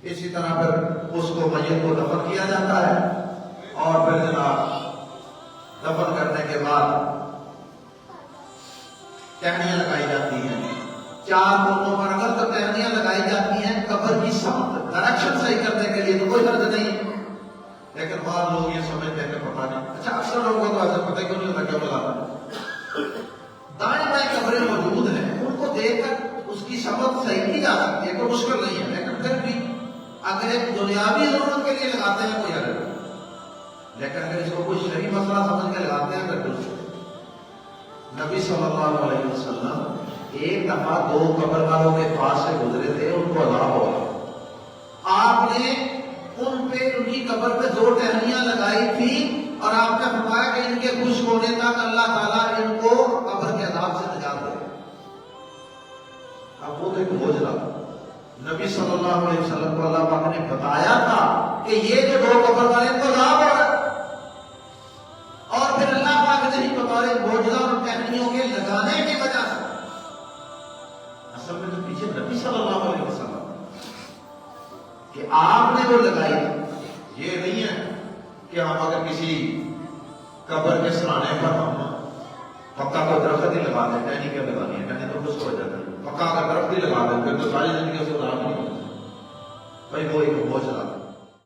اسی طرح پھر اس کو میت کو دفن کیا جاتا ہے، اور پھر جناب دفن کرنے کے بعد ٹہنیاں لگائی جاتی ہیں، چار کونوں پر اگر تو ٹہنیاں لگائی جاتی ہیں قبر کی سمت ڈائریکشن صحیح کرنے کے لیے، تو کوئی حرج نہیں، لیکن بعض لوگ یہ سمجھتے ہیں کہ پتہ نہیں، اچھا اکثر لوگوں کو تو ایسا پتہ کیوں نہیں ہوتا کیوں لگاتا ہے؟ دائیں بائیں قبریں موجود ہیں، ان کو دیکھ کر اس کی سمت صحیح کی جا سکتی ہے، کوئی مشکل نہیں ہے، لیکن پھر بھی اگر ایک دنیاوی ضرورت کے لیے لگاتے ہیں کوئی حرج نہیں، لیکن اگر اس کو کوئی شرعی مسئلہ سمجھ کے لگاتے ہیں پھر دوسرے۔ نبی صلی اللہ علیہ وسلم ایک دفعہ دو قبر والوں کے پاس سے گزرے تھے، ان کو عذاب ہو گیا، آپ نے ان پہ ان کی قبر پہ دو ٹہنیاں لگائی تھی، اور آپ نے فرمایا کہ ان کے خوش ہونے تک اللہ تعالیٰ ان کو قبر کے عذاب سے نجات دے۔ اب وہ ایک بوجھ رہا، نبی صلی اللہ علیہ وسلم کو اللہ پاک نے بتایا تھا کہ یہ جو دو قبر والے ان کو عذاب ہو رہا ہے، اور پھر اللہ پاک نے ہی بطور معجزہ اور ٹہنیوں کے لگانے کی وجہ سے، اصل میں تو پیچھے نبی صلی اللہ علیہ وسلم کہ آپ نے وہ لگائی، یہ نہیں ہے کہ ہم اگر کسی قبر کے سرانے پر ہم پکا کا درخت ہی لگا دیں، ٹہنی کیا لگانی ہے، ٹہنی تو خشک ہو جاتی ہے، پکا کا درخت ہی لگا دیں پھر تو ساری زندگی سے عذاب نہیں ہوتا۔ بھائی وہ ایک بوجھ رہا